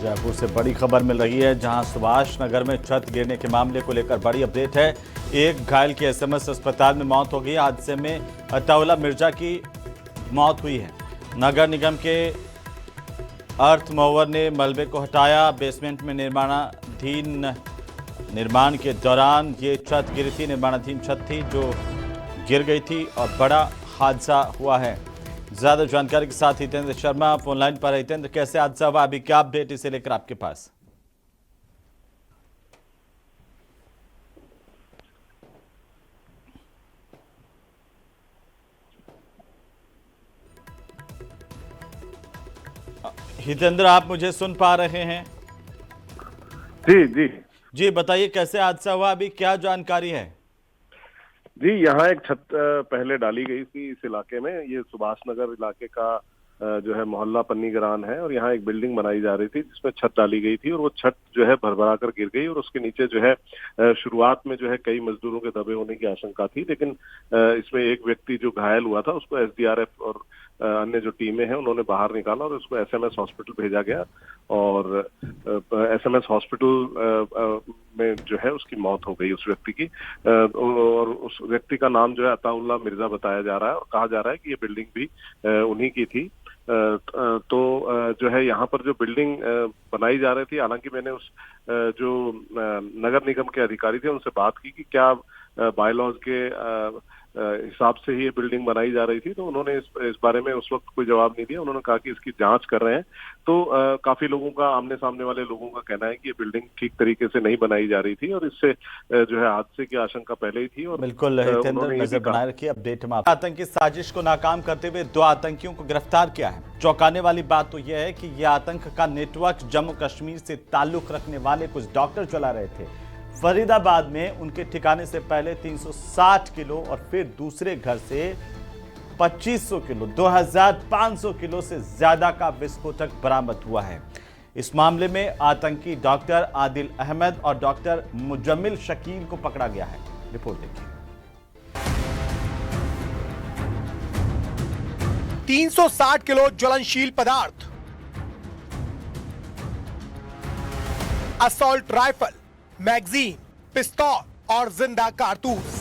जयपुर से बड़ी खबर मिल रही है, जहां सुभाष नगर में छत गिरने के मामले को लेकर बड़ी अपडेट है। एक घायल की एसएमएस अस्पताल में मौत हो गई। हादसे में अताउल्ला मिर्जा की मौत हुई है। नगर निगम के अर्थ मोवर ने मलबे को हटाया। बेसमेंट में निर्माण के दौरान ये छत गिरी थी। निर्माणाधीन छत थी जो गिर गई थी और बड़ा हादसा हुआ है। ज्यादा जानकारी के साथ हितेंद्र शर्मा फोन लाइन पर। हितेंद्र, कैसे हादसा हुआ, अभी क्या अपडेट इसे लेकर आपके पास? हितेंद्र, आप मुझे सुन पा रहे हैं? जी जी जी बताइए, कैसे हादसा हुआ, अभी क्या जानकारी है? जी, यहाँ एक छत पहले डाली गई थी इस इलाके में। ये सुभाष नगर इलाके का जो है मोहल्ला पन्नी ग्रान है, और यहाँ एक बिल्डिंग बनाई जा रही थी जिसमें छत डाली गई थी, और वो छत जो है भरभरा कर गिर गई। और उसके नीचे जो है शुरुआत में जो है कई मजदूरों के दबे होने की आशंका थी, लेकिन इसमें एक व्यक्ति जो घायल हुआ था उसको एसडीआरएफ और अन्य जो टीमें हैं उन्होंने बाहर निकाला और उसको एसएमएस हॉस्पिटल भेजा गया। और एसएमएस हॉस्पिटल में जो है उसकी मौत हो गई उस व्यक्ति की। और उस व्यक्ति का नाम जो है अताउल्ला मिर्जा बताया जा रहा है, और कहा जा रहा है कि ये बिल्डिंग भी उन्हीं की थी। तो जो है यहाँ पर जो बिल्डिंग बनाई जा रही थी, हालांकि मैंने उस जो नगर निगम के अधिकारी थे उनसे बात की कि क्या बायलॉज के हिसाब से ही ये बिल्डिंग बनाई जा रही थी, तो उन्होंने इस बारे में उस वक्त कोई जवाब नहीं दिया। उन्होंने कहा कि इसकी जांच कर रहे हैं। तो काफी लोगों का, आमने सामने वाले लोगों का कहना है कि ये बिल्डिंग ठीक तरीके से नहीं बनाई जा रही थी और इससे जो है हादसे की आशंका पहले ही थी। और बिल्कुल हितेंद्र, नजर बनाए रखिए अपडेट में। आतंकी साजिश को नाकाम करते हुए 2 आतंकियों को गिरफ्तार किया है। चौंकाने वाली बात तो यह है कि यह आतंक का नेटवर्क जम्मू कश्मीर से ताल्लुक रखने वाले कुछ डॉक्टर चला रहे थे। फरीदाबाद में उनके ठिकाने से पहले 360 किलो और फिर दूसरे घर से 2500 किलो 2500 किलो से ज्यादा का विस्फोटक बरामद हुआ है। इस मामले में आतंकी डॉक्टर आदिल अहमद और डॉक्टर मुजम्मिल शकील को पकड़ा गया है। रिपोर्ट देखिए। 360 किलो ज्वलनशील पदार्थ, असॉल्ट राइफल, मैगजीन, पिस्तौल और जिंदा कारतूस।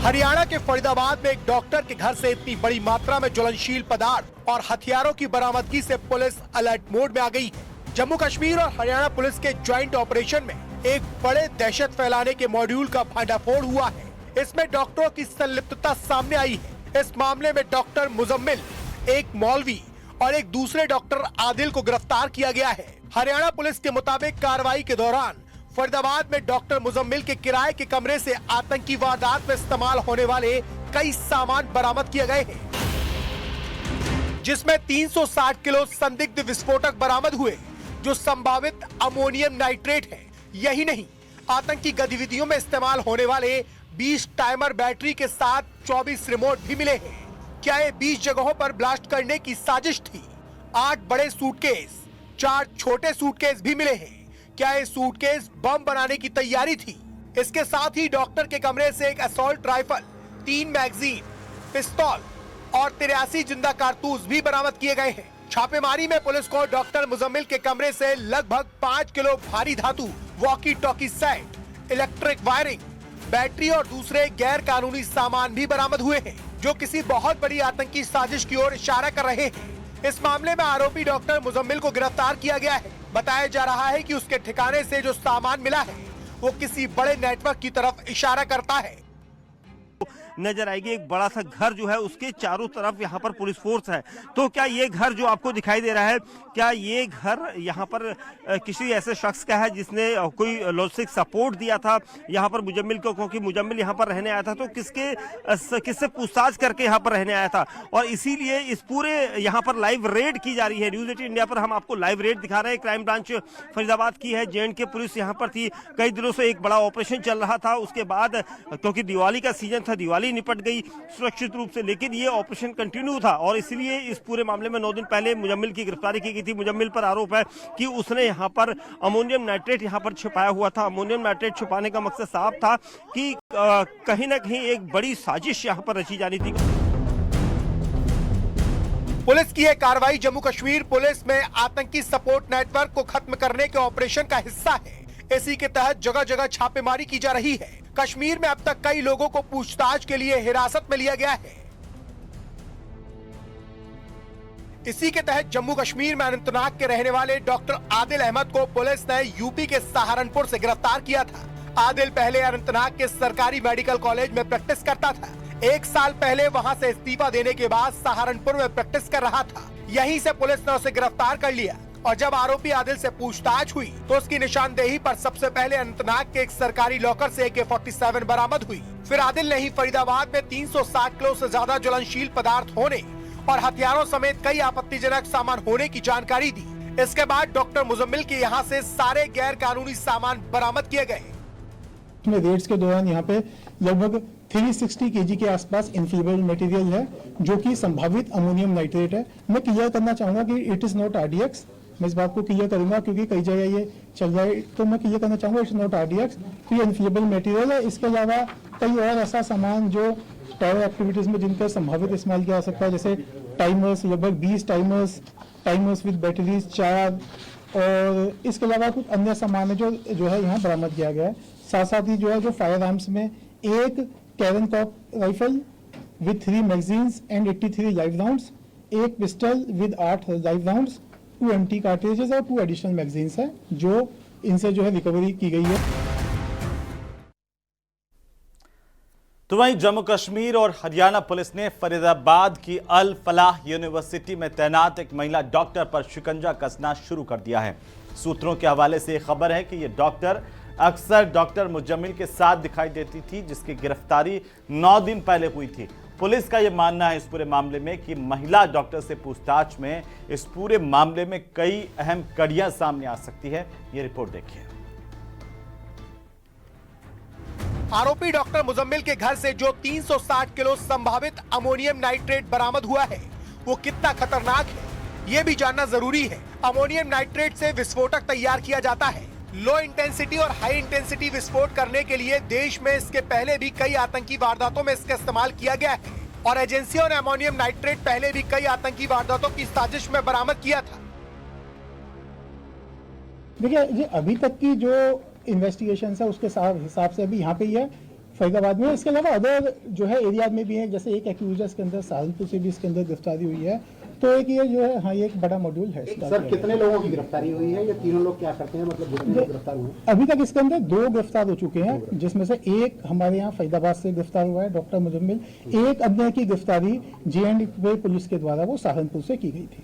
हरियाणा के फरीदाबाद में एक डॉक्टर के घर से इतनी बड़ी मात्रा में ज्वलनशील पदार्थ और हथियारों की बरामदगी से पुलिस अलर्ट मोड में आ गई है। जम्मू कश्मीर और हरियाणा पुलिस के ज्वाइंट ऑपरेशन में एक बड़े दहशत फैलाने के मॉड्यूल का भांडाफोड़ हुआ है। इसमें डॉक्टरों की संलिप्तता सामने आई है। इस मामले में डॉक्टर मुजम्मिल, एक मौलवी और एक दूसरे डॉक्टर आदिल को गिरफ्तार किया गया है। हरियाणा पुलिस के मुताबिक कार्रवाई के दौरान फरीदाबाद में डॉक्टर मुजम्मिल के किराए के कमरे से आतंकी वारदात में इस्तेमाल होने वाले कई सामान बरामद किए गए हैं, जिसमें 360 किलो संदिग्ध विस्फोटक बरामद हुए जो संभावित अमोनियम नाइट्रेट है। यही नहीं, आतंकी गतिविधियों में इस्तेमाल होने वाले 20 टाइमर बैटरी के साथ 24 रिमोट भी मिले हैं। क्या ये 20 जगहों पर ब्लास्ट करने की साजिश थी? 8 बड़े सूटकेस, 4 छोटे सूटकेस भी मिले हैं। क्या ये सूटकेस बम बनाने की तैयारी थी? इसके साथ ही डॉक्टर के कमरे से एक असॉल्ट राइफल, 3 मैगजीन, पिस्तौल और 83 जिंदा कारतूस भी बरामद किए गए हैं। छापेमारी में पुलिस को डॉक्टर मुजम्मिल के कमरे से लगभग 5 किलो भारी धातु, walkie talkie set, electric wiring, battery और दूसरे गैर कानूनी सामान भी बरामद हुए हैं, जो किसी बहुत बड़ी आतंकी साजिश की ओर इशारा कर रहे हैं। इस मामले में आरोपी डॉक्टर मुजम्मिल को गिरफ्तार किया गया है। बताया जा रहा है कि उसके ठिकाने से जो सामान मिला है वो किसी बड़े नेटवर्क की तरफ इशारा करता है। नजर आएगी एक बड़ा सा घर जो है, उसके चारों तरफ यहाँ पर पुलिस फोर्स है। तो क्या ये घर जो आपको दिखाई दे रहा है, क्या ये घर यहाँ पर किसी ऐसे शख्स का है जिसने कोई लॉजिस्टिक सपोर्ट दिया था यहाँ पर मुजम्मिल को? क्योंकि मुजम्मिल यहाँ पर रहने आया था, तो किससे पूछताछ करके यहाँ पर रहने आया था, और इसीलिए इस पूरे यहाँ पर लाइव रेड की जा रही है। न्यूज़ 18 इंडिया पर हम आपको लाइव रेड दिखा रहे हैं। क्राइम ब्रांच फरीदाबाद की है, J&K पुलिस यहाँ पर थी। कई दिनों से एक बड़ा ऑपरेशन चल रहा था। उसके बाद क्योंकि दिवाली का सीजन था, दिवाली निपट गई सुरक्षित रूप से, लेकिन ये ऑपरेशन कंटिन्यू था, और इसलिए इस पूरे मामले में 9 दिन पहले मुजम्मिल की गिरफ्तारी की गई थी। मुजम्मिल पर आरोप है कि उसने यहाँ पर अमोनियम नाइट्रेट यहाँ पर छिपाया हुआ था। अमोनियम नाइट्रेट छिपाने का मकसद साफ था कि कहीं ना कहीं एक बड़ी साजिश यहाँ पर रची जानी थी। पुलिस की यह कार्रवाई जम्मू कश्मीर पुलिस में आतंकी सपोर्ट नेटवर्क को खत्म करने के ऑपरेशन का हिस्सा है। इसी के तहत जगह जगह छापेमारी की जा रही है। कश्मीर में अब तक कई लोगों को पूछताछ के लिए हिरासत में लिया गया है। इसी के तहत जम्मू कश्मीर में अनंतनाग के रहने वाले डॉक्टर आदिल अहमद को पुलिस ने यूपी के सहारनपुर से गिरफ्तार किया था। आदिल पहले अनंतनाग के सरकारी मेडिकल कॉलेज में प्रैक्टिस करता था। 1 साल पहले वहां से इस्तीफा देने के बाद सहारनपुर में प्रैक्टिस कर रहा था। यहीं से पुलिस ने उसे गिरफ्तार कर लिया और जब आरोपी आदिल से पूछताछ हुई तो उसकी निशानदेही पर सबसे पहले अनंतनाग के एक सरकारी लॉकर से AK-47 बरामद हुई। फिर आदिल ने ही फरीदाबाद में 360 किलो से ज्यादा ज्वलनशील पदार्थ होने और हथियारों समेत कई आपत्तिजनक सामान होने की जानकारी दी। इसके बाद डॉक्टर मुजम्मिल के यहाँ से सारे गैर कानूनी सामान बरामद किए गए। रेड्स के दौरान यहाँ पे लगभग 360 केजी के आसपास इन्फ्लेमेबल मटेरियल है जो कि संभावित अमोनियम नाइट्रेट है। मैं क्लियर करना चाहूंगा कि इट इज नॉट RDX। मैं इस बात को क्लियर करूंगा क्योंकि कई जगह ये चल रहा है, तो मैं क्लियर करना चाहूंगा इट्स नॉट RDX। तो ये इन्फ्लेमेबल मटेरियल है। इसके अलावा कई और ऐसा सामान जो टेरर एक्टिविटीज में जिनका संभावित इस्तेमाल किया जा सकता है, जैसे टाइमर्स, लगभग 20 टाइमर्स विद बैटरीज 4, और इसके अलावा कुछ अन्य सामान है जो है यहाँ बरामद किया गया है। साथ ही जो है जो फायर आर्म्स में एक कैरन कॉप rifle with 3 magazines and 83 live rounds, एक pistol with 8 live rounds, 2 empty cartridges और 2 एडिशनल मैगजीन्स है जो इनसे जो है रिकवरी की गई है। तो वहीं जम्मू कश्मीर और हरियाणा पुलिस ने फरीदाबाद की अल फलाह यूनिवर्सिटी में तैनात एक महिला डॉक्टर पर शिकंजा कसना शुरू कर दिया है। सूत्रों के हवाले से खबर है कि यह डॉक्टर अक्सर डॉक्टर मुजम्मिल के साथ दिखाई देती थी, जिसकी गिरफ्तारी 9 दिन पहले हुई थी। पुलिस का यह मानना है इस पूरे मामले में कि महिला डॉक्टर से पूछताछ में इस पूरे मामले में कई अहम कड़ियां सामने आ सकती है। ये रिपोर्ट देखिए। आरोपी डॉक्टर मुजम्मिल के घर से जो 360 किलो संभावित अमोनियम नाइट्रेट बरामद हुआ है वो कितना खतरनाक है ये भी जानना जरूरी है। अमोनियम नाइट्रेट से विस्फोटक तैयार किया जाता है। लो इंटेंसिटी और हाई इंटेंसिटी विस्फोट करने के लिए देश में इसके पहले भी कई आतंकी वारदातों में इसका इस्तेमाल किया गया है और एजेंसियों ने अमोनियम नाइट्रेट पहले भी कई आतंकी वारदातों की साजिश में बरामद किया था। देखिए, ये अभी तक की जो इन्वेस्टिगेशन है उसके हिसाब से अभी यहाँ पे ही है फरीदाबाद में। इसके अलावा अदर जो है एरिया में भी है, जैसे एक एक्यूजर्स के अंदर सहारनपुर से भी इसके अंदर गिरफ्तारी हुई है। तो एक ये जो है, हाँ, ये एक बड़ा मॉड्यूल है। सर, कितने लोगों की गिरफ्तारी हुई है? ये तीनों लोग क्या करते हैं, मतलब जितने लोग गिरफ्तार हुए? अभी तक इसके अंदर 2 गिरफ्तार हो चुके हैं, जिसमें से एक हमारे यहाँ फरीदाबाद से गिरफ्तार हुआ है डॉक्टर मुजम्मिल। एक अन्य की गिरफ्तारी J&K पुलिस के द्वारा वो सहारनपुर से की गई थी।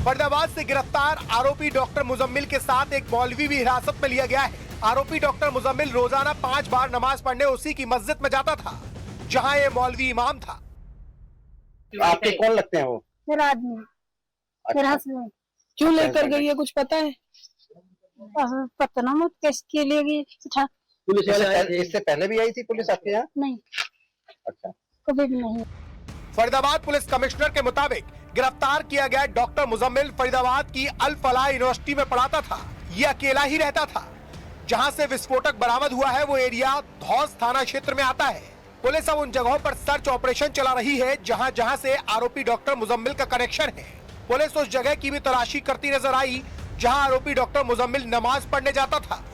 फरीदाबाद से गिरफ्तार आरोपी डॉक्टर मुजम्मिल के साथ एक मौलवी भी हिरासत में लिया गया है। आरोपी डॉक्टर मुजम्मिल रोजाना 5 बार नमाज पढ़ने उसी की मस्जिद में जाता था जहां ये मौलवी इमाम था। आपके कौन लगते हैं वो? मेरा आदमी, मेरा हस्बैंड। क्यों लेकर गई है कुछ पता है? पता ना, मत किसके लिए गई था। पुलिस वाले इससे पहले भी आई थी पुलिस आपके यहाँ? नहीं। अच्छा, कभी भी नहीं। फरीदाबाद पुलिस कमिश्नर के मुताबिक गिरफ्तार किया गया डॉक्टर मुजम्मिल फरीदाबाद की अल फलाह यूनिवर्सिटी में पढ़ाता था। ये अकेला ही रहता था। जहां से विस्फोटक बरामद हुआ है वो एरिया धौस थाना क्षेत्र में आता है। पुलिस अब उन जगहों पर सर्च ऑपरेशन चला रही है जहां जहां से आरोपी डॉक्टर मुजम्मिल का कनेक्शन है। पुलिस उस जगह की भी तलाशी करती नजर आई जहां आरोपी डॉक्टर मुजम्मिल नमाज पढ़ने जाता था।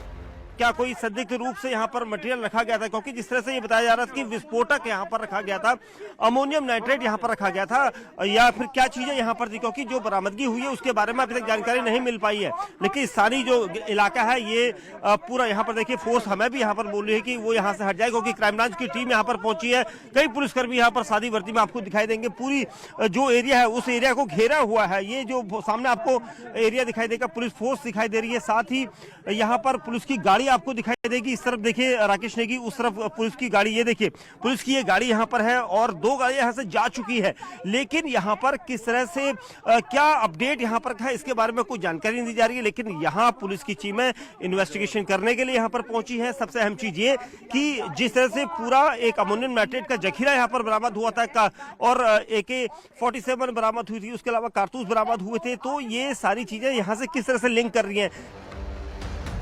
क्या कोई संदिग्ध रूप से यहाँ पर मटेरियल रखा गया था? क्योंकि जिस तरह से ये बताया जा रहा था कि विस्फोटक यहाँ पर रखा गया था, अमोनियम नाइट्रेट यहाँ पर रखा गया था, या फिर क्या चीजें यहाँ पर थी? क्योंकि जो बरामदगी हुई है उसके बारे में अभी तक जानकारी नहीं मिल पाई है। लेकिन सारी जो इलाका है ये पूरा यहाँ पर देखिए, फोर्स हमें भी यहाँ पर बोल रही है कि वो यहाँ से हट जाए, क्योंकि क्राइम ब्रांच की टीम यहाँ पर पहुंची है। कई पुलिसकर्मी यहाँ पर सादी वर्दी में आपको दिखाई देंगे। पूरी जो एरिया है उस एरिया को घेरा हुआ है। ये जो सामने आपको एरिया दिखाई देगा, पुलिस फोर्स दिखाई दे रही है। साथ ही यहाँ पर पुलिस की गाड़ी आपको दिखाई देगी। इस तरफ देखिए राकेश नेगी, उस तरफ पुलिस की गाड़ी। ये देखिए पुलिस की ये गाड़ी यहाँ पर है और 2 गाड़ियां यहाँ से जा चुकी है। लेकिन यहाँ पर किस तरह से क्या अपडेट यहाँ पर है इसके बारे में कोई जानकारी नहीं दी जा रही है। लेकिन यहाँ पुलिस की टीमें इन्वेस्टिगेशन करने के लिए यहाँ पर पहुंची है। सबसे अहम चीज ये कि जिस तरह से पूरा एक अमोनियम नाइट्रेट का जखीरा यहाँ पर बरामद हुआ था और AK-47 बरामद हुई थी, उसके अलावा कारतूस बरामद हुए थे, तो ये सारी चीजें यहाँ से किस तरह से लिंक कर रही हैं।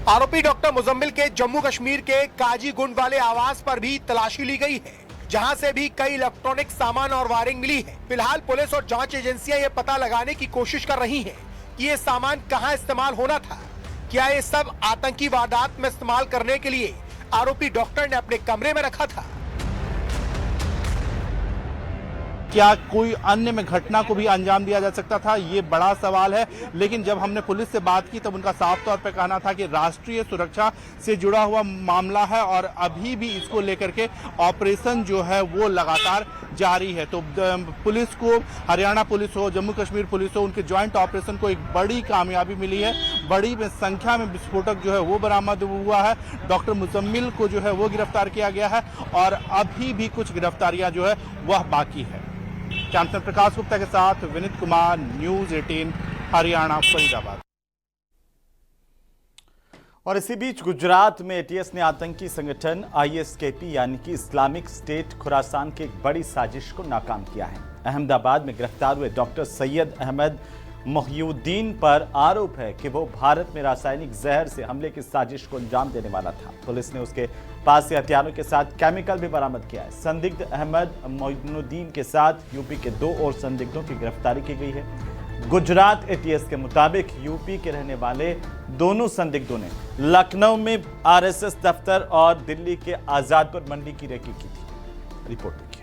आरोपी डॉक्टर मुजम्मिल के जम्मू कश्मीर के काजीगुंड वाले आवास पर भी तलाशी ली गई है। जहां से भी कई इलेक्ट्रॉनिक सामान और वायरिंग मिली है। फिलहाल पुलिस और जांच एजेंसियां ये पता लगाने की कोशिश कर रही हैं कि ये सामान कहां इस्तेमाल होना था। क्या ये सब आतंकी वारदात में इस्तेमाल करने के लिए आरोपी डॉक्टर ने अपने कमरे में रखा था? क्या कोई अन्य में घटना को भी अंजाम दिया जा सकता था, ये बड़ा सवाल है। लेकिन जब हमने पुलिस से बात की तब उनका साफ तौर पर कहना था कि राष्ट्रीय सुरक्षा से जुड़ा हुआ मामला है और अभी भी इसको लेकर के ऑपरेशन जो है वो लगातार जारी है। तो पुलिस को, हरियाणा पुलिस हो, जम्मू कश्मीर पुलिस हो, उनके ज्वाइंट ऑपरेशन को एक बड़ी कामयाबी मिली है। बड़ी संख्या में विस्फोटक जो है वो बरामद हुआ है। डॉक्टर मुजम्मिल को जो है वो गिरफ्तार किया गया है और अभी भी कुछ गिरफ्तारियां जो है वह बाकी है। कैमरा प्रकाश गुप्ता के साथ विनीत कुमार, न्यूज 18 हरियाणा, फरीदाबाद। और इसी बीच गुजरात में एटीएस ने आतंकी संगठन आईएसकेपी यानी कि इस्लामिक स्टेट खुरासान की एक बड़ी साजिश को नाकाम किया है। अहमदाबाद में गिरफ्तार हुए डॉक्टर सैयद अहमद मोहिउद्दीन पर आरोप है कि वो भारत में रासायनिक जहर से हमले की साजिश को अंजाम देने वाला था। पुलिस ने उसके पास से हथियारों के साथ केमिकल भी बरामद किया है। संदिग्ध अहमद मोहिउद्दीन के साथ यूपी के 2 और संदिग्धों की गिरफ्तारी की गई है। गुजरात एटीएस के मुताबिक यूपी के रहने वाले दोनों संदिग्धों ने लखनऊ में आरएसएस दफ्तर और दिल्ली के आजादपुर मंडी की रेकी की थी। रिपोर्ट देखिए।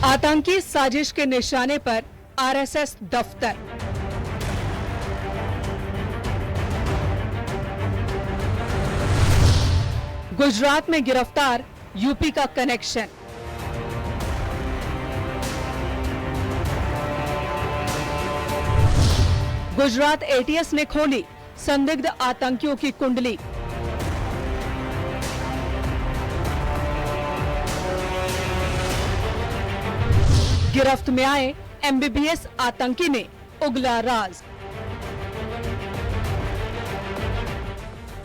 आतंकी साजिश के निशाने पर आरएसएस दफ्तर। गुजरात में गिरफ्तार यूपी का कनेक्शन। गुजरात एटीएस ने खोली संदिग्ध आतंकियों की कुंडली। गिरफ्त में आए एमबीबीएस आतंकी ने उगला राज।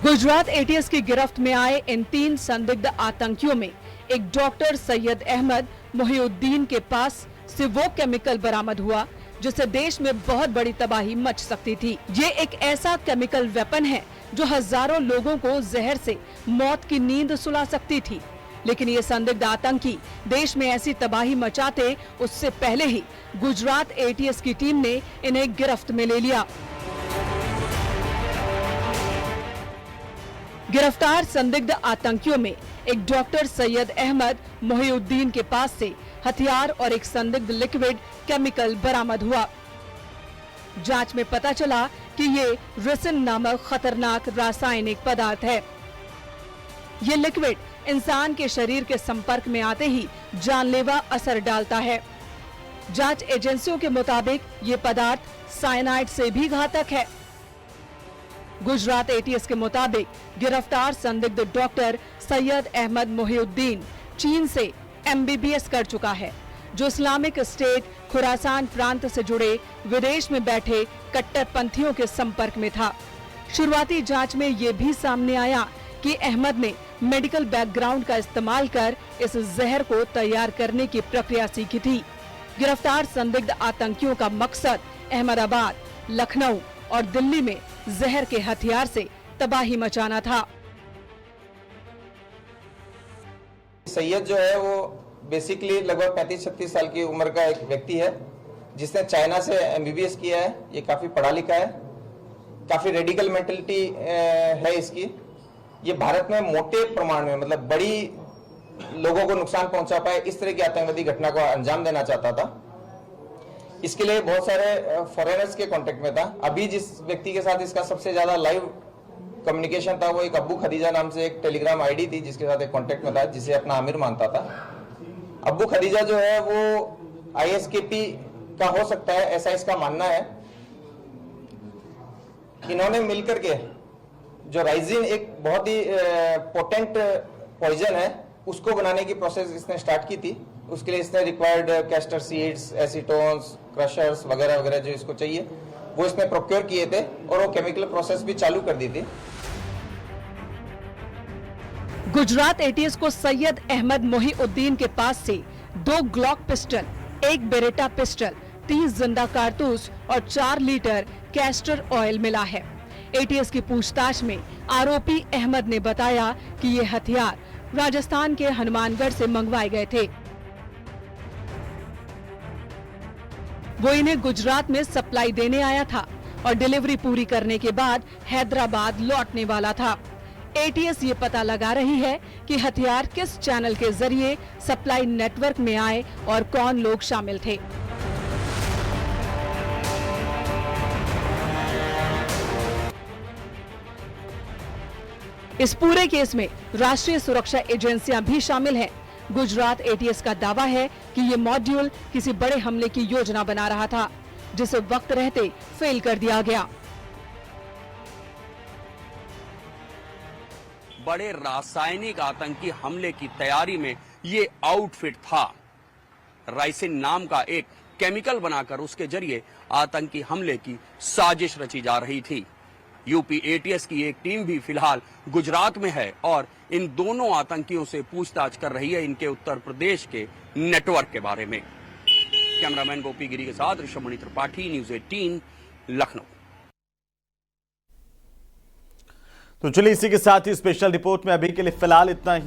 गुजरात एटीएस की गिरफ्त में आए इन 3 संदिग्ध आतंकियों में एक डॉक्टर सैयद अहमद मोहिउद्दीन के पास से वो केमिकल बरामद हुआ जिससे देश में बहुत बड़ी तबाही मच सकती थी। ये एक ऐसा केमिकल वेपन है जो हजारों लोगों को जहर से मौत की नींद सुला सकती थी। लेकिन ये संदिग्ध आतंकी देश में ऐसी तबाही मचाते उससे पहले ही गुजरात एटीएस की टीम ने इन्हें गिरफ्त में ले लिया। गिरफ्तार संदिग्ध आतंकियों में एक डॉक्टर सैयद अहमद मोहिउद्दीन के पास से हथियार और एक संदिग्ध लिक्विड केमिकल बरामद हुआ। जांच में पता चला कि ये रिसिन नामक खतरनाक रासायनिक पदार्थ है। ये लिक्विड इंसान के शरीर के संपर्क में आते ही जानलेवा असर डालता है। जांच एजेंसियों के मुताबिक ये पदार्थ साइनाइड से भी घातक है। गुजरात एटीएस के मुताबिक गिरफ्तार संदिग्ध डॉक्टर सैयद अहमद मोहिउद्दीन चीन से एमबीबीएस कर चुका है, जो इस्लामिक स्टेट खुरासान प्रांत से जुड़े विदेश में बैठे कट्टरपंथियों के संपर्क में था। शुरुआती जांच में ये भी सामने आया कि अहमद ने मेडिकल बैकग्राउंड का इस्तेमाल कर इस जहर को तैयार करने की प्रक्रिया सीखी थी। गिरफ्तार संदिग्ध आतंकियों का मकसद अहमदाबाद, लखनऊ और दिल्ली में जहर के हथियार से तबाही मचाना था। सैयद जो है वो बेसिकली लगभग 35-36 साल की उम्र का एक व्यक्ति है जिसने चाइना से एमबीबीएस किया है। ये काफी पढ़ा लिखा है, काफी रेडिकल मेंटलिटी है इसकी। ये भारत में मोटे प्रमाण में मतलब बड़ी लोगों को नुकसान पहुंचा पाए इस तरह की आतंकवादी घटना को अंजाम देना चाहता था। इसके लिए बहुत सारे फॉरेनर्स के कांटेक्ट में था। अभी जिस व्यक्ति के साथ इसका सबसे ज्यादा लाइव कम्युनिकेशन था वो एक अब्बू खदीजा नाम से एक टेलीग्राम आईडी थी जिसके साथ एक कांटेक्ट में था, जिसे अपना आमिर मानता था। अब्बू खदीजा जो है वो आईएसकेपी का हो सकता है, ऐसा इसका मानना है। इन्होंने मिलकर के जो राइजिन एक बहुत ही पोटेंट पॉइजन है उसको बनाने की प्रोसेस इसने स्टार्ट की थी। उसके लिए इसने रिक्वायर्ड कैस्टर सीड्स, एसीटोन्स, क्रशर्स वगैरह वगैरह जो इसको चाहिए वो इसने प्रोक्योर किए थे और वो केमिकल प्रोसेस भी चालू कर दी थी। गुजरात एटीएस को सैयद अहमद मोहिउद्दीन के पास से 2 ग्लॉक पिस्टल, 1 बेरेटा पिस्टल, 30 जिंदा कारतूस और 4 लीटर कैस्टर ऑयल मिला है। एटीएस की पूछताछ में आरोपी अहमद ने बताया कि ये हथियार राजस्थान के हनुमानगढ़ से मंगवाए गए थे। वो इन्हें गुजरात में सप्लाई देने आया था और डिलीवरी पूरी करने के बाद हैदराबाद लौटने वाला था। एटीएस ये पता लगा रही है कि हथियार किस चैनल के जरिए सप्लाई नेटवर्क में आए और कौन लोग शामिल थे। इस पूरे केस में राष्ट्रीय सुरक्षा एजेंसियां भी शामिल हैं। गुजरात एटीएस का दावा है कि ये मॉड्यूल किसी बड़े हमले की योजना बना रहा था, जिसे वक्त रहते फेल कर दिया गया। बड़े रासायनिक आतंकी हमले की तैयारी में ये आउटफिट था। राइसिन नाम का एक केमिकल बनाकर उसके जरिए आतंकी हमले की साजिश रची जा रही थी। यूपी एटीएस की एक टीम भी फिलहाल गुजरात में है और इन दोनों आतंकियों से पूछताछ कर रही है इनके उत्तर प्रदेश के नेटवर्क के बारे में। कैमरामैन गोपी गिरी के साथ ऋषभमणि त्रिपाठी, न्यूज़ 18, लखनऊ। तो चलिए इसी के साथ ही स्पेशल रिपोर्ट में अभी के लिए फिलहाल इतना ही।